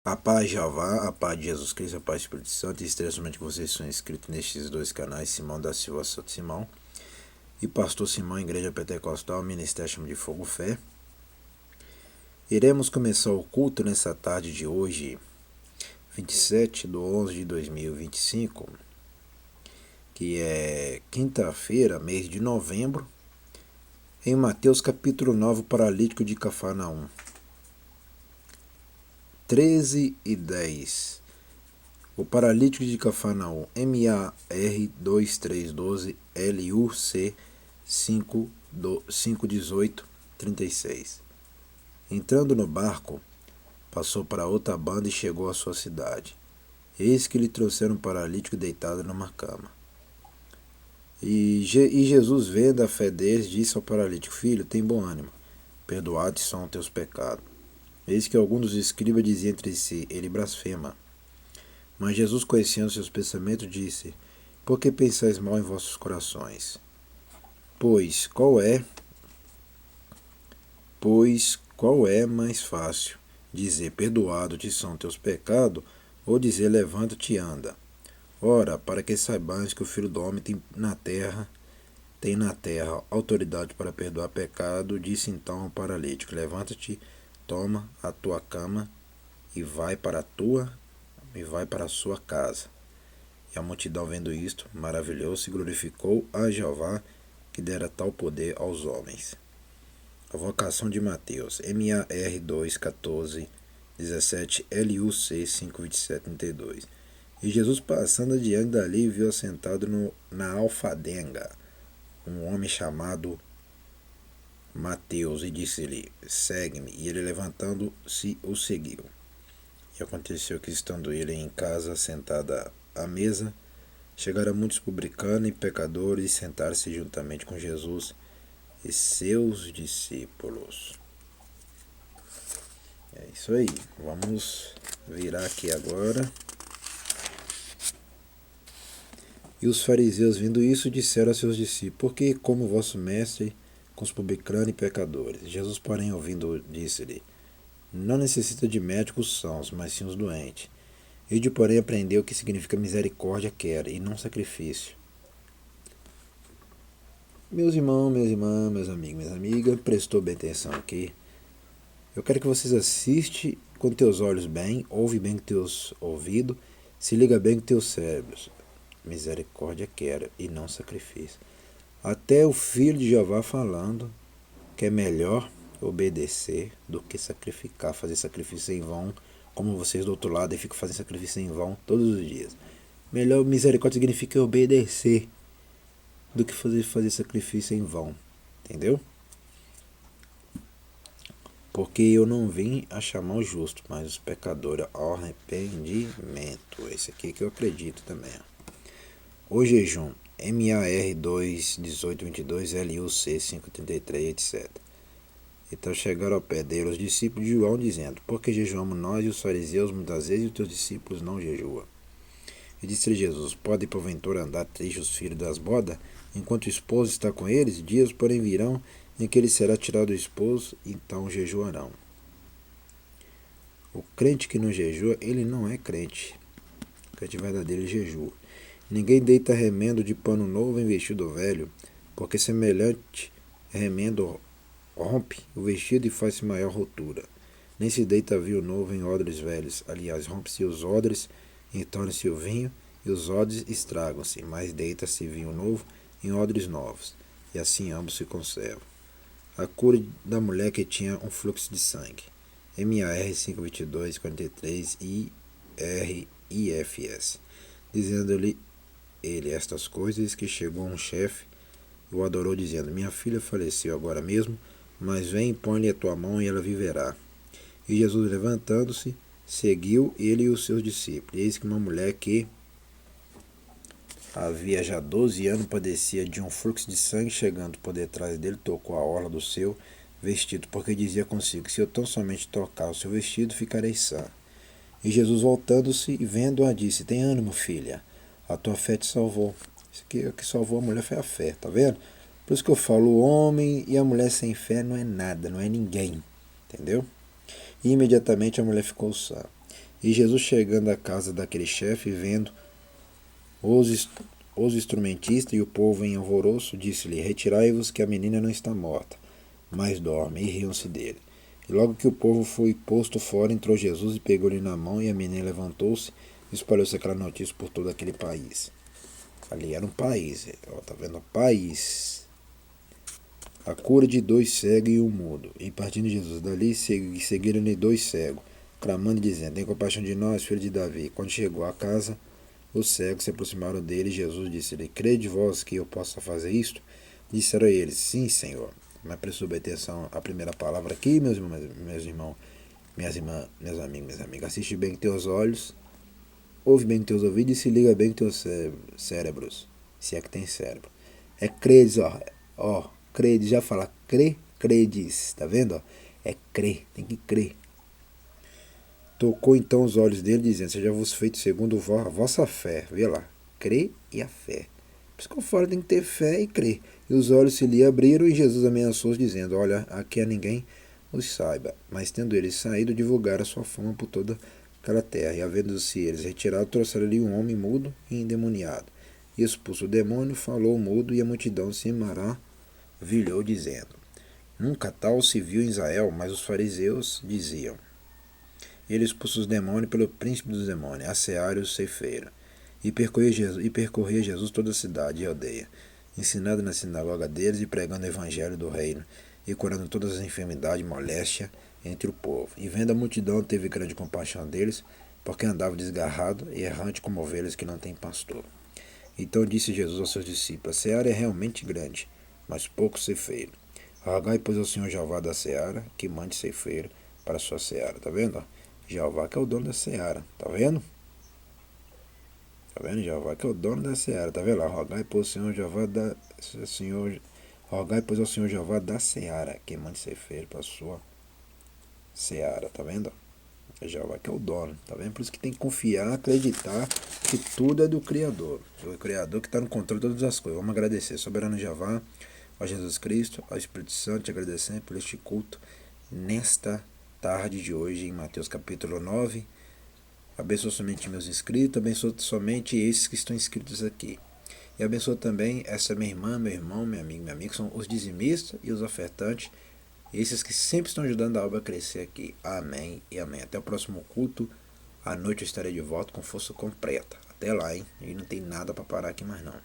A paz de Jeová, a paz de Jesus Cristo, a paz do Espírito Santo, e extremamente que vocês são inscritos nestes dois canais, Simão da Silva Santo Simão e Pastor Simão, Igreja Pentecostal, Ministério Chama de Fogo Fé. Iremos começar o culto nessa tarde de hoje, 27/11/2025, que é quinta-feira, mês de novembro, em Mateus capítulo 9, o paralítico de Cafarnaum. 13:10. O paralítico de Cafarnaum, MAR 2312 LUC 51836. Entrando no barco, passou para outra banda e chegou à sua cidade. Eis que lhe trouxeram um paralítico deitado numa cama. E Jesus, vendo a fé deles, disse ao paralítico: Filho, tem bom ânimo, perdoados são teus pecados. Eis que alguns dos escribas diziam entre si: Ele blasfema. Mas Jesus, conhecendo seus pensamentos, disse: Por que pensais mal em vossos corações? Pois qual é mais fácil, dizer: Perdoado-te são teus pecados, ou dizer: Levanta-te e anda? Ora, para que saibais que o Filho do Homem tem na terra autoridade para perdoar pecado, disse então ao paralítico: Levanta-te, toma a tua cama e vai para a sua casa. E a multidão, vendo isto, maravilhou-se e glorificou a Jeová, que dera tal poder aos homens. A vocação de Mateus, MAR 2:14-17 LUC 5:27-32. E Jesus, passando adiante dali, viu assentado na alfândega um homem chamado Mateus, e disse-lhe: Segue-me. E ele, levantando-se, o seguiu. E aconteceu que, estando ele em casa, sentada à mesa, chegaram muitos publicanos e pecadores e sentaram-se juntamente com Jesus e seus discípulos. É isso aí. Vamos virar aqui agora. E os fariseus, vendo isso, disseram a seus discípulos: Por que como vosso mestre com os publicanos e pecadores? Jesus, porém, ouvindo, disse-lhe: Não necessita de médicos sãos, mas sim os doentes. Ide, porém, aprendeu o que significa misericórdia quer, e não sacrifício. Meus irmãos, minhas irmãs, meus amigos, minhas amigas, prestou bem atenção aqui. Eu quero que vocês assistam com teus olhos bem, ouve bem com teus ouvidos, se liga bem com teus cérebros. Misericórdia quero e não sacrifício. Até o Filho de Jeová falando que é melhor obedecer do que sacrificar, fazer sacrifício em vão, como vocês do outro lado ficam fazendo sacrifício em vão todos os dias. Melhor misericórdia significa obedecer do que fazer sacrifício em vão, entendeu? Porque eu não vim a chamar o justo, mas os pecadores ao arrependimento. Esse aqui que eu acredito também. O jejum, MAR 2:18-22 LUC 5:33, etc. Então chegaram ao pé dele os discípulos de João, dizendo: Por que jejuamos nós e os fariseus muitas vezes, e os teus discípulos não jejuam? E disse-lhe Jesus: Pode porventura andar triste os filhos das bodas, enquanto o esposo está com eles? Dias, porém, virão em que ele será tirado do esposo, então jejuarão. O crente que não jejua, ele não é crente. O crente verdadeiro jejua. Ninguém deita remendo de pano novo em vestido velho, porque semelhante remendo rompe o vestido e faz-se maior rotura. Nem se deita vinho novo em odres velhos. Aliás, rompe-se os odres, entorna-se o vinho, e os odres estragam-se. Mas deita-se vinho novo em odres novos, e assim ambos se conservam. A cura da mulher que tinha um fluxo de sangue. MAR 5:22-43 IRIFS. Dizendo-lhe ele estas coisas, que chegou um chefe e o adorou, dizendo: Minha filha faleceu agora mesmo, mas vem e põe-lhe a tua mão e ela viverá. E Jesus, levantando-se, seguiu ele e os seus discípulos. E eis que uma mulher que havia já 12 anos padecia de um fluxo de sangue, chegando por detrás dele, tocou a orla do seu vestido, porque dizia consigo: Se eu tão somente tocar o seu vestido, ficarei sã. E Jesus, voltando-se e vendo-a, disse: Tem ânimo, filha, a tua fé te salvou. Isso aqui, o que salvou a mulher foi a fé, tá vendo? Por isso que eu falo, o homem e a mulher sem fé não é nada, não é ninguém, entendeu? E imediatamente a mulher ficou sã. E Jesus, chegando à casa daquele chefe, vendo os instrumentistas e o povo em alvoroço, disse-lhe: Retirai-vos, que a menina não está morta, mas dorme. E riam-se dele. E logo que o povo foi posto fora, entrou Jesus e pegou-lhe na mão, e a menina levantou-se, e espalhou-se aquela notícia por todo aquele país. Ali era um país, ó, tá vendo? País. A cura de 2 cegos e 1 mudo. E partindo Jesus dali, seguiram-lhe 2 cegos, clamando e dizendo: Tem compaixão de nós, filho de Davi. Quando chegou à casa, os cegos se aproximaram dele, e Jesus disse-lhe: Crede vós que eu possa fazer isto? Disseram a eles: Sim, Senhor. Mas prestou bem atenção à primeira palavra aqui, meus irmãos, minhas irmãs, meus amigos, minhas amigas. Assiste bem com teus olhos, ouve bem com teus ouvidos e se liga bem com teus cérebros, se é que tem cérebro. É credes, ó, credes, já fala credes, tá vendo? Ó? É crer, tem que crer. Tocou então os olhos dele, dizendo: Seja vos feito segundo a vossa fé. Vê lá, crer e a fé. Por isso que eu falo, tem que ter fé e crer. E os olhos se lhe abriram, e Jesus ameaçou-os, dizendo: Olha, aqui a ninguém os saiba. Mas tendo eles saído, divulgaram a sua fama por toda aquela terra. E havendo-se eles retirado, trouxeram-lhe um homem mudo e endemoniado. E expulso o demônio, falou o mudo, e a multidão se maravilhou, dizendo: Nunca tal se viu em Israel. Mas os fariseus diziam: Ele expulsa os demônios pelo príncipe dos demônios, a seara e o ceifeiro. E percorria Jesus toda a cidade e aldeia, ensinando na sinagoga deles e pregando o evangelho do reino, e curando todas as enfermidades e moléstia entre o povo. E vendo a multidão, teve grande compaixão deles, porque andavam desgarrado e errante como ovelhas que não têm pastor. Então disse Jesus aos seus discípulos: A seara é realmente grande, mas pouco ceifeiro. Rogai, pois, ao Senhor Jeová da seara, que mande ceifeiro para a sua seara. Tá vendo? Jeová que é o dono da seara. Tá vendo? Tá vendo? Jeová que é o dono da seara. Tá vendo lá? Rogai, pois, ao Senhor Jeová da... Rogai, pois, ao Senhor Jeová da seara, que mande ceifeiro para a sua seara. Tá vendo? É Jeová que é o dono. Tá vendo? Por isso que tem que confiar, acreditar que tudo é do Criador. O Criador que está no controle de todas as coisas. Vamos agradecer. Soberano Jeová, ao Jesus Cristo, ao Espírito Santo, te agradecendo por este culto nesta tarde de hoje, em Mateus capítulo 9. Abençoa somente meus inscritos, abençoa somente esses que estão inscritos aqui. E abençoa também essa minha irmã, meu irmão, minha amiga, que são os dizimistas e os ofertantes, esses que sempre estão ajudando a obra a crescer aqui. Amém e amém. Até o próximo culto. À noite eu estarei de volta com força completa. Até lá, hein? E não tem nada para parar aqui mais não.